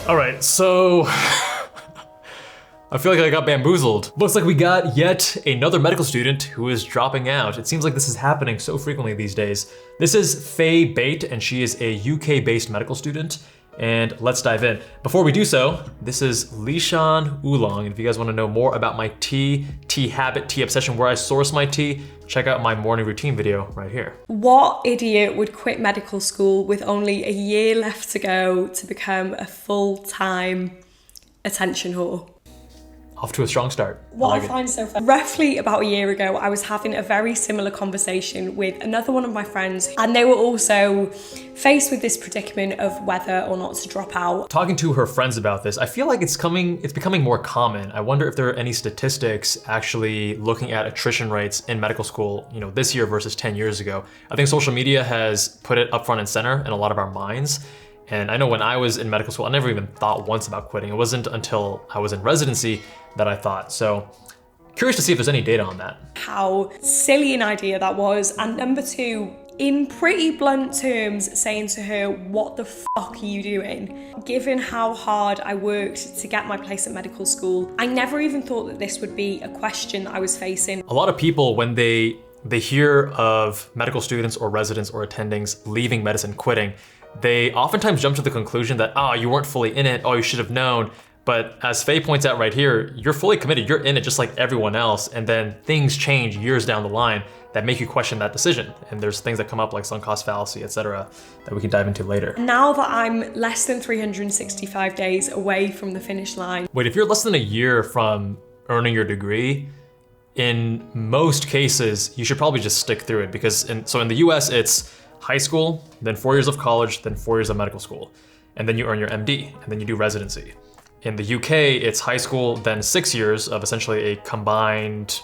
All right, so I feel like I got bamboozled. Looks like we got yet another medical student who is dropping out. It seems like this is happening so frequently these days. This is Faye Bate, and she is a UK-based medical student. And let's dive in. Before we do so, this is Lishan Oolong. And if you guys want to know more about my tea habit, tea obsession, where I source my tea, check out my morning routine video right here. What idiot would quit medical school with only a year left to go to become a full-time attention whore? Off to a strong start. What I find so funny, roughly about a year ago, I was having a very similar conversation with another one of my friends, and they were also faced with this predicament of whether or not to drop out. Talking to her friends about this, I feel like it's becoming more common. I wonder if there are any statistics actually looking at attrition rates in medical school, you know, this year versus 10 years ago. I think social media has put it up front and center in a lot of our minds. And I know when I was in medical school, I never even thought once about quitting. It wasn't until I was in residency that I thought. So curious to see if there's any data on that. How silly an idea that was. And number two, in pretty blunt terms, saying to her, what the fuck are you doing? Given how hard I worked to get my place at medical school, I never even thought that this would be a question that I was facing. A lot of people, when they hear of medical students or residents or attendings leaving medicine, quitting, they oftentimes jump to the conclusion that, you weren't fully in it, you should have known. But as Faye points out right here, you're fully committed, you're in it just like everyone else, and then things change years down the line that make you question that decision. And there's things that come up like sunk cost fallacy, etc., that we can dive into later. Now that I'm less than 365 days away from the finish line. Wait, if you're less than a year from earning your degree, in most cases, you should probably just stick through it, because in the US, it's high school, then 4 years of college, then 4 years of medical school. And then you earn your MD, and then you do residency. In the UK, it's high school, then 6 years of essentially a combined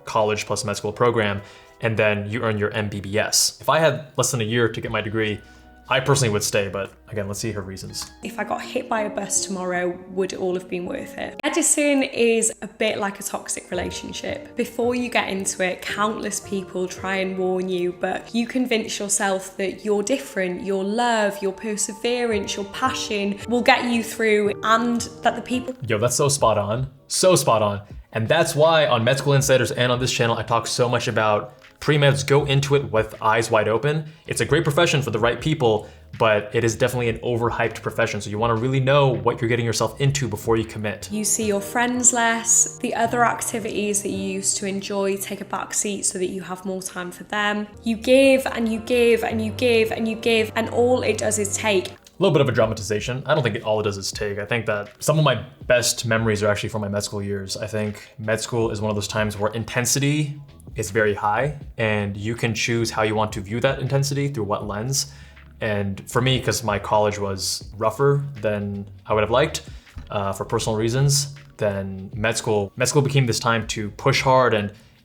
college plus med school program, and then you earn your MBBS. If I had less than a year to get my degree, I personally would stay, but again, let's see her reasons. If I got hit by a bus tomorrow, would it all have been worth it? Medicine is a bit like a toxic relationship. Before you get into it, countless people try and warn you, but you convince yourself that you're different, your love, your perseverance, your passion will get you through, and that the people... Yo, that's so spot on. So spot on. And that's why on Med School Insiders and on this channel, I talk so much about pre-meds. Go into it with eyes wide open. It's a great profession for the right people, but it is definitely an overhyped profession. So you want to really know what you're getting yourself into before you commit. You see your friends less. The other activities that you used to enjoy take a back seat so that you have more time for them. You give and you give and you give and you give, and all it does is take. A little bit of a dramatization. I don't think all it does is take. I think that some of my best memories are actually from my med school years. I think med school is one of those times where intensity is very high, and you can choose how you want to view that intensity through what lens. And for me, because my college was rougher than I would have liked for personal reasons, then med school became this time to push hard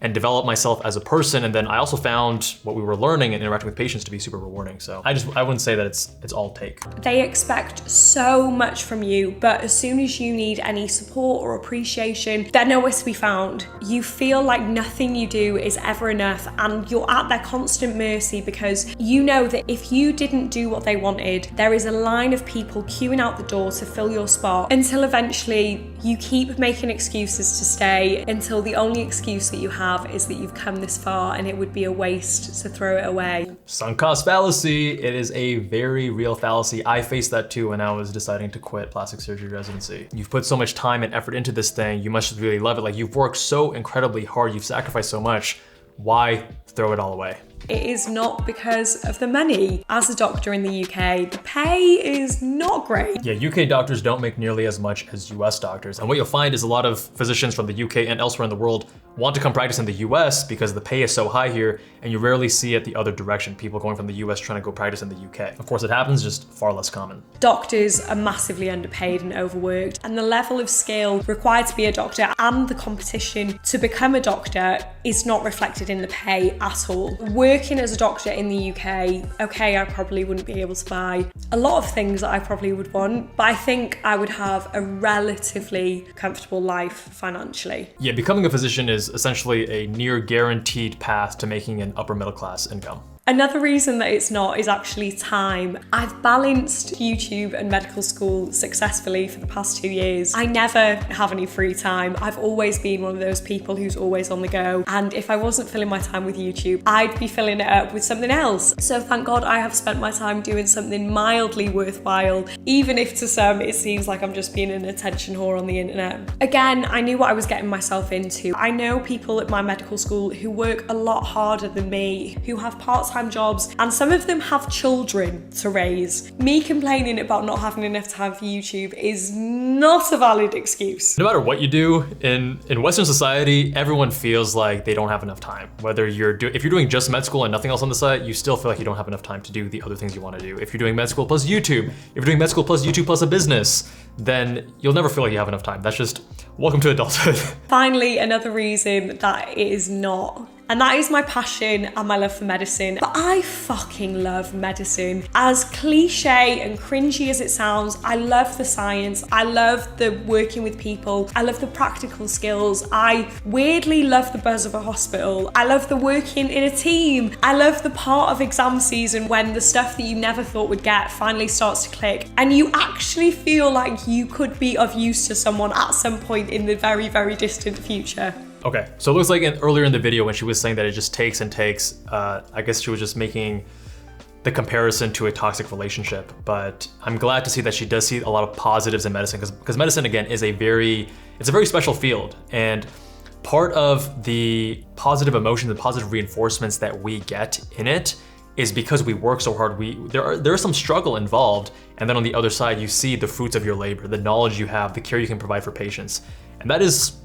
and develop myself as a person. And then I also found what we were learning and interacting with patients to be super rewarding. So I wouldn't say that it's all take. They expect so much from you, but as soon as you need any support or appreciation, they're nowhere to be found. You feel like nothing you do is ever enough, and you're at their constant mercy, because you know that if you didn't do what they wanted, there is a line of people queuing out the door to fill your spot, until eventually you keep making excuses to stay, until the only excuse that you have is that you've come this far and it would be a waste to throw it away. Sunk cost fallacy. It is a very real fallacy. I faced that too when I was deciding to quit plastic surgery residency. You've put so much time and effort into this thing, you must really love it. Like, you've worked so incredibly hard, you've sacrificed so much. Why throw it all away? It is not because of the money. As a doctor in the UK, the pay is not great. Yeah, UK doctors don't make nearly as much as US doctors. And what you'll find is a lot of physicians from the UK and elsewhere in the world want to come practice in the US because the pay is so high here, and you rarely see it the other direction, people going from the US trying to go practice in the UK. Of course it happens, just far less common. Doctors are massively underpaid and overworked, and the level of skill required to be a doctor and the competition to become a doctor is not reflected in the pay at all. Working as a doctor in the UK, okay, I probably wouldn't be able to buy a lot of things that I probably would want, but I think I would have a relatively comfortable life financially. Yeah, becoming a physician is essentially a near guaranteed path to making an upper middle class income. Another reason that it's not is actually time. I've balanced YouTube and medical school successfully for the past 2 years. I never have any free time. I've always been one of those people who's always on the go. And if I wasn't filling my time with YouTube, I'd be filling it up with something else. So thank God I have spent my time doing something mildly worthwhile, even if to some it seems like I'm just being an attention whore on the internet. Again, I knew what I was getting myself into. I know people at my medical school who work a lot harder than me, who have part-time jobs, and some of them have children to raise. Me complaining about not having enough time for YouTube is not a valid excuse. No matter what you do in Western society, everyone feels like they don't have enough time. Whether if you're doing just med school and nothing else on the side, you still feel like you don't have enough time to do the other things you want to do. If you're doing med school plus YouTube, if you're doing med school plus YouTube plus a business, then you'll never feel like you have enough time. That's just welcome to adulthood. Finally, another reason that it is not. And that is my passion and my love for medicine. But I fucking love medicine. As cliche and cringy as it sounds, I love the science. I love the working with people. I love the practical skills. I weirdly love the buzz of a hospital. I love the working in a team. I love the part of exam season when the stuff that you never thought would get finally starts to click. And you actually feel like you could be of use to someone at some point in the very, very distant future. Okay, so it looks like earlier in the video when she was saying that it just takes and takes, I guess she was just making the comparison to a toxic relationship. But I'm glad to see that she does see a lot of positives in medicine, because medicine, again, is a very special field. And part of the positive emotions and positive reinforcements that we get in it is because we work so hard. There is some struggle involved, and then on the other side, you see the fruits of your labor, the knowledge you have, the care you can provide for patients. And that is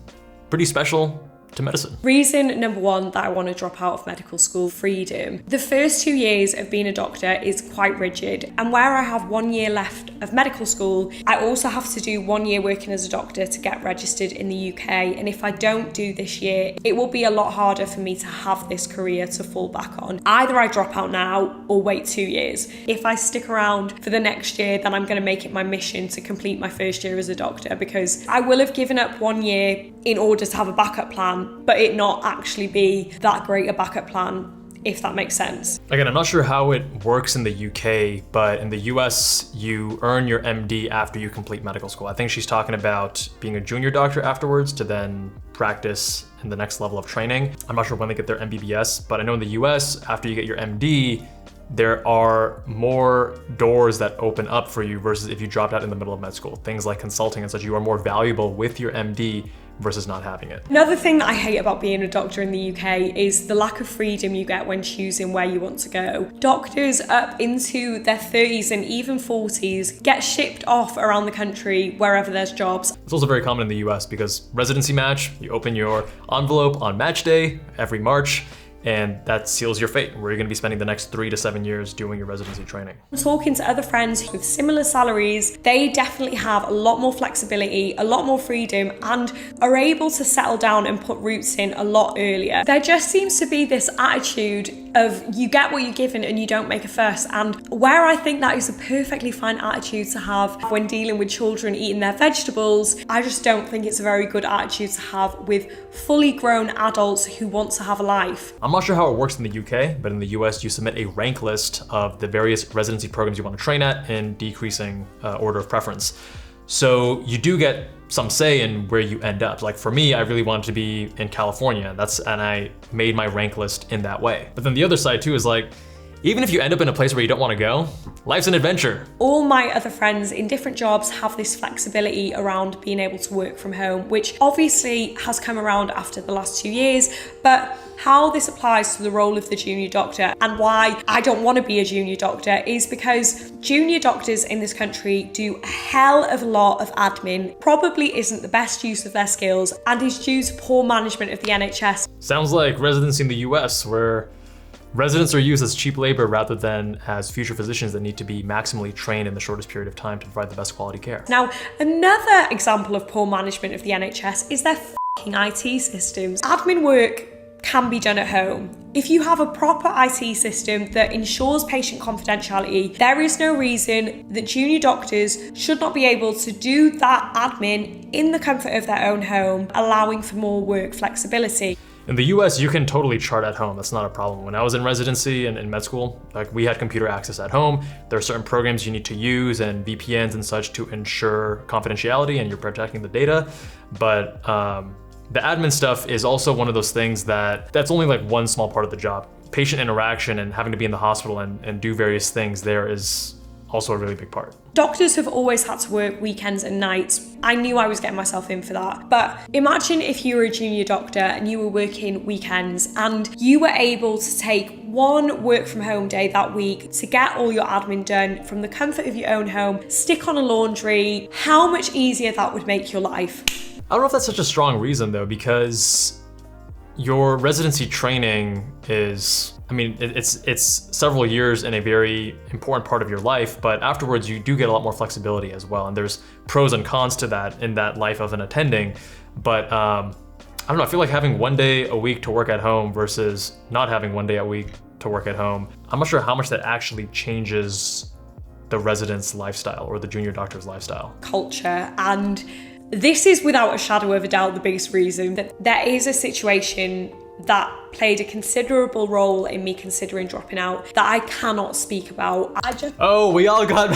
pretty special to medicine. Reason number one that I want to drop out of medical school: freedom. The first 2 years of being a doctor is quite rigid, and where I have 1 year left of medical school, I also have to do 1 year working as a doctor to get registered in the UK. And if I don't do this year, it will be a lot harder for me to have this career to fall back on. Either I drop out now or wait 2 years. If I stick around for the next year, then I'm going to make it my mission to complete my first year as a doctor, because I will have given up 1 year in order to have a backup plan, but it not actually be that great a backup plan, if that makes sense. Again, I'm not sure how it works in the UK, but in the US, you earn your MD after you complete medical school. I think she's talking about being a junior doctor afterwards to then practice in the next level of training. I'm not sure when they get their MBBS, but I know in the US, after you get your MD, there are more doors that open up for you versus if you dropped out in the middle of med school. Things like consulting and such, you are more valuable with your MD versus not having it. Another thing that I hate about being a doctor in the UK is the lack of freedom you get when choosing where you want to go. Doctors up into their 30s and even 40s get shipped off around the country wherever there's jobs. It's also very common in the US because residency match, you open your envelope on match day every March, and that seals your fate, where you're gonna be spending the next 3 to 7 years doing your residency training. Talking to other friends with similar salaries, they definitely have a lot more flexibility, a lot more freedom, and are able to settle down and put roots in a lot earlier. There just seems to be this attitude of you get what you're given and you don't make a fuss. And where I think that is a perfectly fine attitude to have when dealing with children eating their vegetables, I just don't think it's a very good attitude to have with fully grown adults who want to have a life. I'm not sure how it works in the UK, but in the US, you submit a rank list of the various residency programs you want to train at in decreasing order of preference. So you do get some say in where you end up. Like for me, I really wanted to be in California. And I made my rank list in that way. But then the other side too is like, even if you end up in a place where you don't want to go, life's an adventure. All my other friends in different jobs have this flexibility around being able to work from home, which obviously has come around after the last 2 years, but how this applies to the role of the junior doctor and why I don't want to be a junior doctor is because junior doctors in this country do a hell of a lot of admin, probably isn't the best use of their skills, and is due to poor management of the NHS. Sounds like residency in the US, where residents are used as cheap labor rather than as future physicians that need to be maximally trained in the shortest period of time to provide the best quality care. Now, another example of poor management of the NHS is their fucking IT systems. Admin work can be done at home. If you have a proper IT system that ensures patient confidentiality, there is no reason that junior doctors should not be able to do that admin in the comfort of their own home, allowing for more work flexibility. In the US, you can totally chart at home. That's not a problem. When I was in residency and in med school, like we had computer access at home. There are certain programs you need to use and VPNs and such to ensure confidentiality and you're protecting the data. But the admin stuff is also one of those things that's only like one small part of the job. Patient interaction and having to be in the hospital and do various things there is also a really big part. Doctors have always had to work weekends and nights. I knew I was getting myself in for that. But imagine if you were a junior doctor and you were working weekends and you were able to take one work from home day that week to get all your admin done from the comfort of your own home, stick on a laundry, how much easier that would make your life. I don't know if that's such a strong reason though, because your residency training is, I mean, it's several years in a very important part of your life, but afterwards you do get a lot more flexibility as well. And there's pros and cons to that in that life of an attending. But I don't know, I feel like having one day a week to work at home versus not having one day a week to work at home, I'm not sure how much that actually changes the resident's lifestyle or the junior doctor's lifestyle. Culture, and this is without a shadow of a doubt the biggest reason that there is a situation that played a considerable role in me considering dropping out that I cannot speak about. Oh, we all got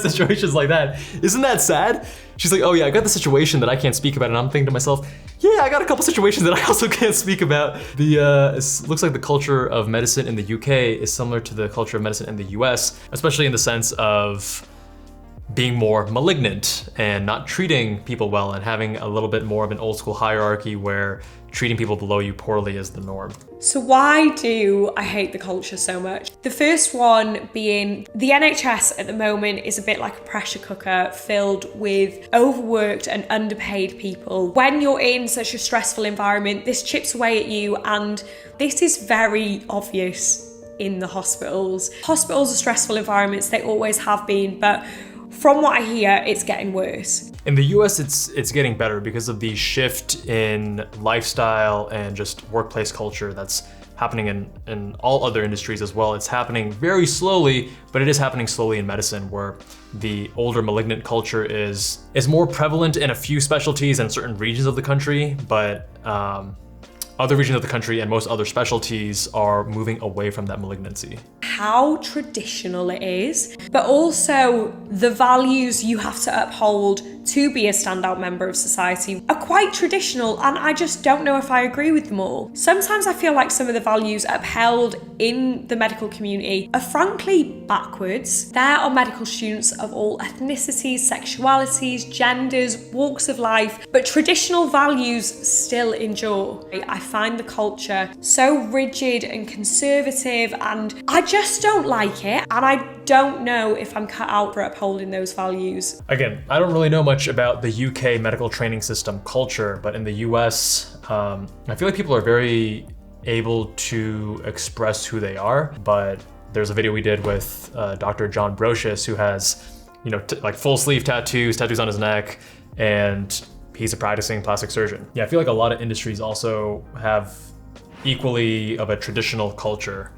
situations like that. Isn't that sad? She's like, oh yeah, I got the situation that I can't speak about, and I'm thinking to myself, yeah, I got a couple situations that I also can't speak about. It looks like the culture of medicine in the UK is similar to the culture of medicine in the US, especially in the sense of being more malignant and not treating people well and having a little bit more of an old school hierarchy where treating people below you poorly is the norm. So why do I hate the culture so much? The first one being the NHS at the moment is a bit like a pressure cooker filled with overworked and underpaid people. When you're in such a stressful environment, this chips away at you, and this is very obvious in the hospitals. Hospitals are stressful environments, they always have been, but from what I hear, it's getting worse. In the US, it's getting better because of the shift in lifestyle and just workplace culture that's happening in all other industries as well. It's happening very slowly, but it is happening slowly in medicine, where the older malignant culture is more prevalent in a few specialties and certain regions of the country, but other regions of the country and most other specialties are moving away from that malignancy. How traditional it is, but also the values you have to uphold to be a standout member of society are quite traditional, and I just don't know if I agree with them all. Sometimes I feel like some of the values upheld in the medical community are frankly backwards. There are medical students of all ethnicities, sexualities, genders, walks of life, but traditional values still endure. I find the culture so rigid and conservative, and I just don't like it, and I don't know if I'm cut out for upholding those values. Again, I don't really know much about the UK medical training system culture, but in the US, I feel like people are very able to express who they are, but there's a video we did with Dr. John Brocious, who has, like full sleeve tattoos on his neck, and he's a practicing plastic surgeon. Yeah, I feel like a lot of industries also have equally of a traditional culture,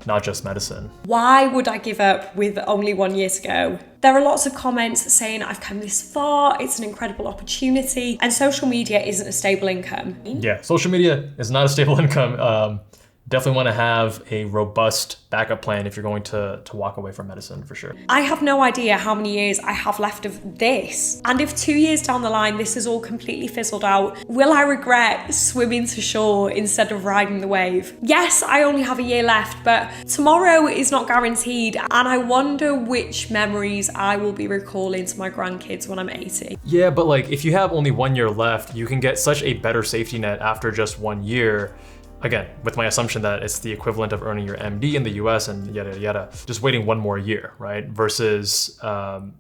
not just medicine. Why would I give up with only 1 year to go? There are lots of comments saying I've come this far, it's an incredible opportunity, and social media isn't a stable income. Yeah, social media is not a stable income. Definitely want to have a robust backup plan if you're going to walk away from medicine, for sure. I have no idea how many years I have left of this. And if 2 years down the line, this is all completely fizzled out, will I regret swimming to shore instead of riding the wave? Yes, I only have a year left, but tomorrow is not guaranteed. And I wonder which memories I will be recalling to my grandkids when I'm 80. Yeah, but like if you have only 1 year left, you can get such a better safety net after just 1 year. Again, with my assumption that it's the equivalent of earning your MD in the US and yada, yada, just waiting 1 more year, right? Versus, and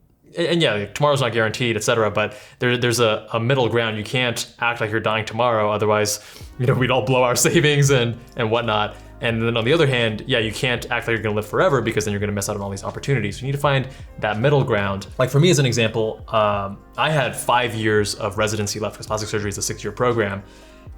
yeah, tomorrow's not guaranteed, etc. But there's a middle ground. You can't act like you're dying tomorrow. Otherwise, we'd all blow our savings and whatnot. And then on the other hand, yeah, you can't act like you're gonna live forever, because then you're gonna miss out on all these opportunities. You need to find that middle ground. Like for me as an example, I had 5 years of residency left because plastic surgery is a 6-year program.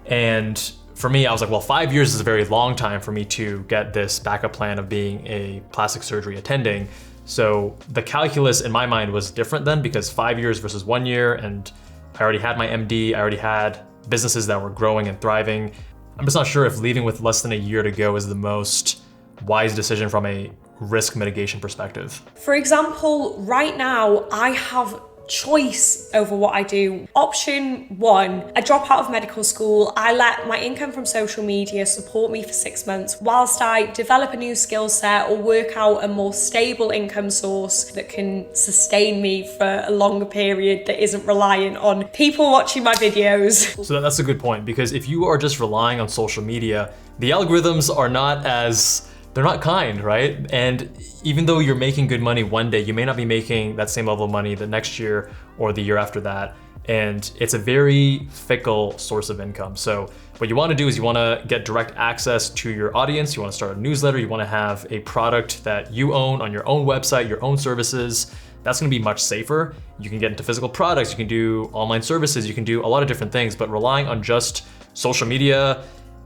And for me, I was like, well, 5 years is a very long time for me to get this backup plan of being a plastic surgery attending. So the calculus in my mind was different then, because 5 years versus 1 year, and I already had my MD, I already had businesses that were growing and thriving. I'm just not sure if leaving with less than a year to go is the most wise decision from a risk mitigation perspective. For example, right now I have choice over what I do. Option one, I drop out of medical school. I let my income from social media support me for 6 months whilst I develop a new skill set or work out a more stable income source that can sustain me for a longer period that isn't reliant on people watching my videos. So that's a good point, because if you are just relying on social media, the algorithms are not as, they're not kind, right? And even though you're making good money one day, you may not be making that same level of money the next year or the year after that. And it's a very fickle source of income. So what you want to do is you want to get direct access to your audience. You want to start a newsletter. You want to have a product that you own on your own website, your own services. That's going to be much safer. You can get into physical products. You can do online services. You can do a lot of different things, but relying on just social media,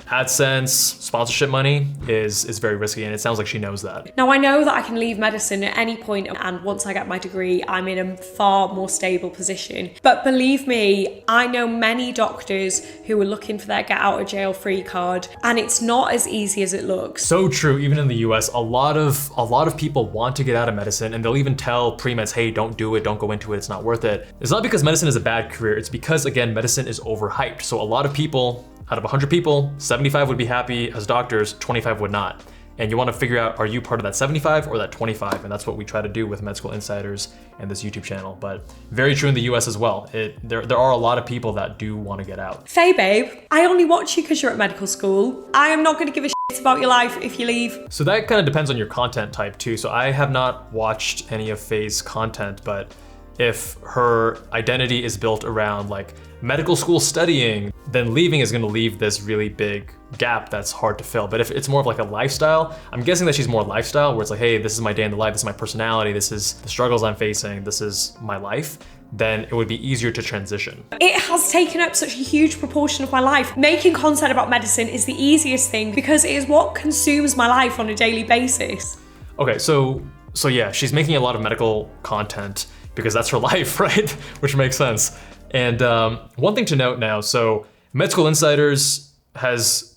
AdSense, sponsorship money is very risky, and it sounds like she knows that. Now I know that I can leave medicine at any point, and once I get my degree, I'm in a far more stable position. But believe me, I know many doctors who are looking for their get out of jail free card, and it's not as easy as it looks. So true, even in the US, a lot of people want to get out of medicine, and they'll even tell pre-meds, hey, don't do it, don't go into it, it's not worth it. It's not because medicine is a bad career, it's because, again, medicine is overhyped. So a lot of people, out of 100 people, 75 would be happy as doctors, 25 would not. And you want to figure out, are you part of that 75 or that 25? And that's what we try to do with Med School Insiders and this YouTube channel. But very true in the US as well. There are a lot of people that do want to get out. Faye Babe, I only watch you because you're at medical school. I am not going to give a shit about your life if you leave. So that kind of depends on your content type too. So I have not watched any of Faye's content, but if her identity is built around like medical school studying, then leaving is going to leave this really big gap that's hard to fill. But if it's more of like a lifestyle, I'm guessing that she's more lifestyle, where it's like, hey, this is my day in the life, this is my personality, this is the struggles I'm facing, this is my life, then it would be easier to transition. It has taken up such a huge proportion of my life. Making content about medicine is the easiest thing because it is what consumes my life on a daily basis. Okay, so yeah, she's making a lot of medical content because that's her life, right? Which makes sense. And one thing to note now, so Med School Insiders has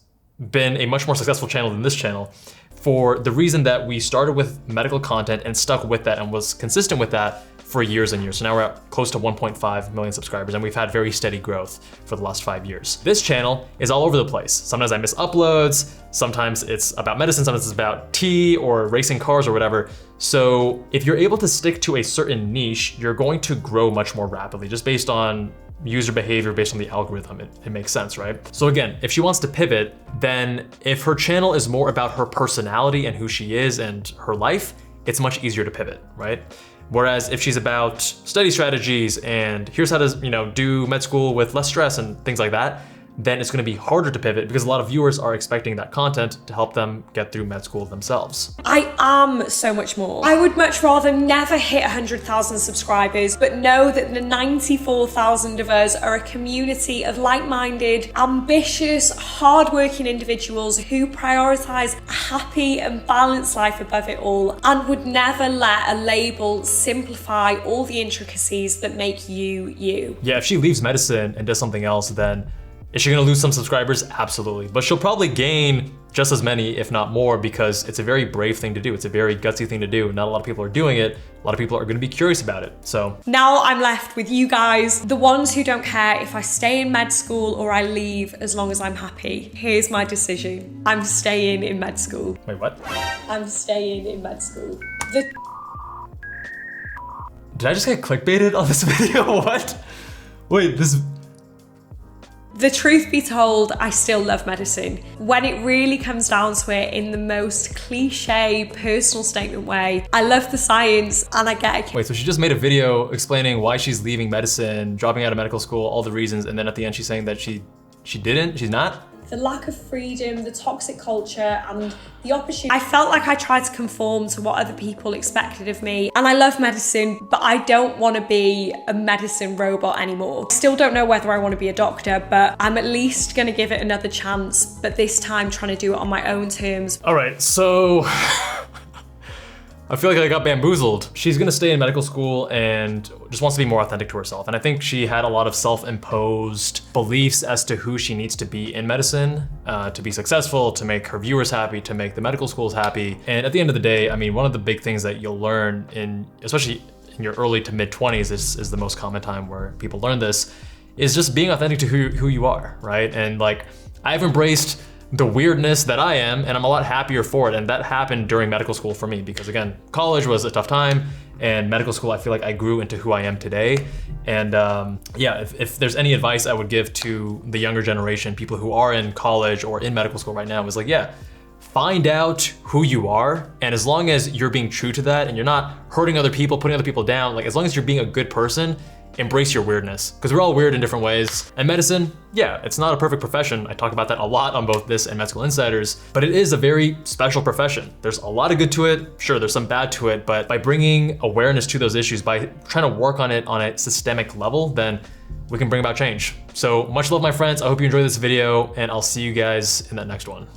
been a much more successful channel than this channel for the reason that we started with medical content and stuck with that and was consistent with that for years and years. So now we're at close to 1.5 million subscribers, and we've had very steady growth for the last 5 years. This channel is all over the place. Sometimes I miss uploads, sometimes it's about medicine, sometimes it's about tea or racing cars or whatever. So if you're able to stick to a certain niche, you're going to grow much more rapidly just based on user behavior, based on the algorithm. It makes sense, right? So again, if she wants to pivot, then if her channel is more about her personality and who she is and her life, it's much easier to pivot, right? Whereas if she's about study strategies and here's how to, do med school with less stress and things like that, then it's going to be harder to pivot because a lot of viewers are expecting that content to help them get through med school themselves. I am so much more. I would much rather never hit 100,000 subscribers, but know that the 94,000 of us are a community of like-minded, ambitious, hardworking individuals who prioritize a happy and balanced life above it all and would never let a label simplify all the intricacies that make you, you. Yeah, if she leaves medicine and does something else, then is she gonna lose some subscribers? Absolutely. But she'll probably gain just as many, if not more, because it's a very brave thing to do. It's a very gutsy thing to do. Not a lot of people are doing it. A lot of people are gonna be curious about it, so. Now I'm left with you guys, the ones who don't care if I stay in med school or I leave as long as I'm happy. Here's my decision. I'm staying in med school. Wait, what? I'm staying in med school. Did I just get clickbaited on this video? What? Wait, The truth be told, I still love medicine. When it really comes down to it in the most cliche, personal statement way, I love the science and I get it. Wait, so she just made a video explaining why she's leaving medicine, dropping out of medical school, all the reasons, and then at the end she's saying that she's not? The lack of freedom, the toxic culture, and the opportunity. I felt like I tried to conform to what other people expected of me. And I love medicine, but I don't want to be a medicine robot anymore. Still don't know whether I want to be a doctor, but I'm at least going to give it another chance, but this time trying to do it on my own terms. All right, so I feel like I got bamboozled. She's gonna stay in medical school and just wants to be more authentic to herself. And I think she had a lot of self-imposed beliefs as to who she needs to be in medicine to be successful, to make her viewers happy, to make the medical schools happy. And at the end of the day, I mean, one of the big things that you'll learn especially in your early to mid 20s is the most common time where people learn this, is just being authentic to who you are, right? And like, I've embraced the weirdness that I am, and I'm a lot happier for it. And that happened during medical school for me, because again, college was a tough time, and medical school, I feel like I grew into who I am today. And yeah, if there's any advice I would give to the younger generation, people who are in college or in medical school right now, is like, yeah, find out who you are. And as long as you're being true to that and you're not hurting other people, putting other people down, like as long as you're being a good person, embrace your weirdness, because we're all weird in different ways. And medicine, yeah, it's not a perfect profession. I talk about that a lot on both this and Med School Insiders, but it is a very special profession. There's a lot of good to it. Sure, there's some bad to it, but by bringing awareness to those issues, by trying to work on it on a systemic level, then we can bring about change. So much love, my friends. I hope you enjoyed this video, and I'll see you guys in that next one.